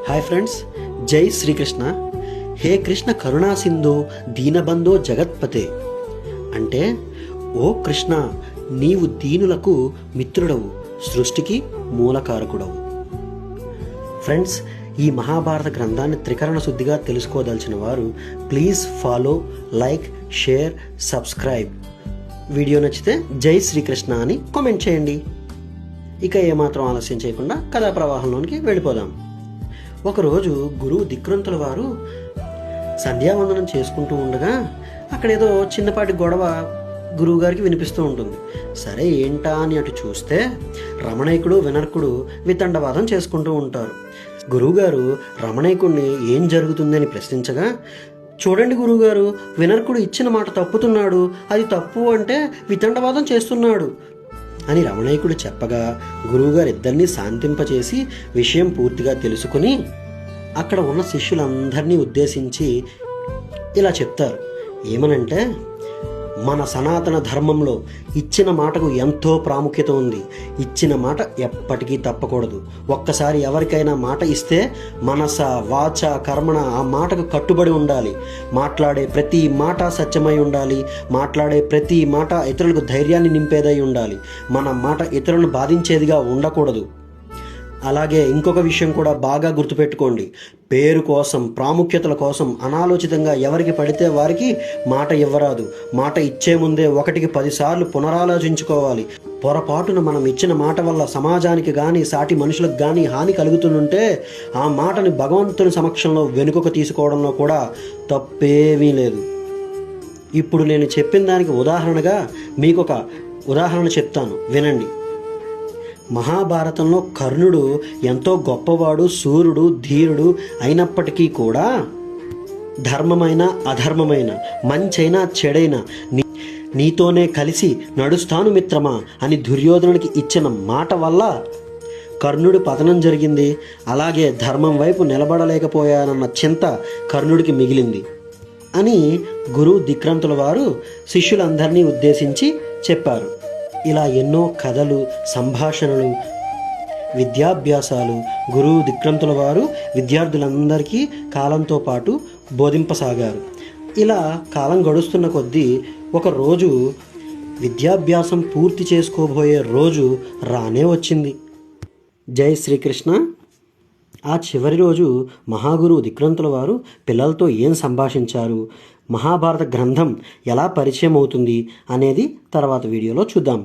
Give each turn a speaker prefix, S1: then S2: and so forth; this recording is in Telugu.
S1: హాయ్ ఫ్రెండ్స్, జై శ్రీకృష్ణ. హే కృష్ణ కరుణా సింధు దీనబంధో జగత్పతే. అంటే, ఓ కృష్ణ, నీవు దీనులకు మిత్రుడవు, సృష్టికి మూలకారకుడవు. ఫ్రెండ్స్, ఈ మహాభారత గ్రంథాన్ని త్రికరణ శుద్ధిగా తెలుసుకోదలిచిన వారు please follow, like, share, subscribe. Video నచ్చితే జై శ్రీకృష్ణ అని కామెంట్ చేయండి. ఇక ఏమాత్రం ఆలస్యం చేయకుండా కథా ప్రవాహంలోనికి వెళ్ళిపోదాం. ఒకరోజు గురువు దిక్రంతుల వారు సంధ్యావందనం చేసుకుంటూ ఉండగా అక్కడేదో చిన్నపాటి గొడవ గురువుగారికి వినిపిస్తూ ఉంటుంది. సరే ఏంటా అని అటు చూస్తే రమణైకుడు వినర్కుడు వితండవాదం చేసుకుంటూ ఉంటారు. గురువుగారు రమణైకుడిని ఏం జరుగుతుందని ప్రశ్నించగా, చూడండి గురువుగారు, వినర్కుడు ఇచ్చిన మాట తప్పుతున్నాడు, అది తప్పు అంటే వితండవాదం చేస్తున్నాడు అని రమణైకుడు చెప్పగా, గురువుగారు ఇద్దరినీ శాంతింపచేసి విషయం పూర్తిగా తెలుసుకుని అక్కడ ఉన్న శిష్యులందరినీ ఉద్దేశించి ఇలా చెప్తారు. ఏమనంటే, మన సనాతన ధర్మంలో ఇచ్చిన మాటకు ఎంతో ప్రాముఖ్యత ఉంది. ఇచ్చిన మాట ఎప్పటికీ తప్పకూడదు. ఒక్కసారి ఎవరికైనా మాట ఇస్తే మనస వాచ కర్మణ ఆ మాటకు కట్టుబడి ఉండాలి. మాట్లాడే ప్రతి మాట సత్యమై ఉండాలి. మాట్లాడే ప్రతి మాట ఇతరులకు ధైర్యాన్ని నింపేదై ఉండాలి. మన మాట ఇతరులను బాధించేదిగా ఉండకూడదు. అలాగే ఇంకొక విషయం కూడా బాగా గుర్తుపెట్టుకోండి. పేరు కోసం, ప్రాముఖ్యతల కోసం అనాలోచితంగా ఎవరికి పడితే వారికి మాట ఇవ్వరాదు. మాట ఇచ్చే ముందే 1కి 10 సార్లు పునరాలోచించుకోవాలి. పొరపాటున మనం ఇచ్చిన మాట వల్ల సమాజానికి కానీ సాటి మనుషులకు కానీ హాని కలుగుతుంటే ఆ మాటని భగవంతుని సమక్షంలో వెనుకకు తీసుకోవడంలో కూడా తప్పేమీ లేదు. ఇప్పుడు నేను చెప్పిన దానికి ఉదాహరణగా మీకు ఒక ఉదాహరణ చెప్తాను, వినండి. మహాభారతంలో కర్ణుడు ఎంతో గొప్పవాడు, సూర్యుడు, ధీరుడు అయినప్పటికీ కూడా ధర్మమైన అధర్మమైన, మంచైనా చెడైనా నీతోనే కలిసి నడుస్తాను మిత్రమా అని దుర్యోధనుడికి ఇచ్చిన మాట వల్ల కర్ణుడి పతనం జరిగింది. అలాగే ధర్మం వైపు నిలబడలేకపోయానన్న చింత కర్ణుడికి మిగిలింది అని గురువు దిక్రంతుల వారు శిష్యులందరినీ ఉద్దేశించి చెప్పారు. ఇలా ఎన్నో కథలు, సంభాషణలు, విద్యాభ్యాసాలు గురువు దిక్రంతుల వారు విద్యార్థులందరికీ కాలంతో పాటు బోధింపసాగారు. ఇలా కాలం గడుస్తున్న కొద్దీ ఒకరోజు విద్యాభ్యాసం పూర్తి చేసుకోబోయే రోజు రానే వచ్చింది. జై శ్రీకృష్ణ. ఆ చివరి రోజు మహాగురువు దిక్రంతుల వారు పిల్లలతో ఏం సంభాషించారు, మహాభారత గ్రంథం ఎలా పరిచయం అవుతుంది అనేది తర్వాత వీడియోలో చూద్దాం.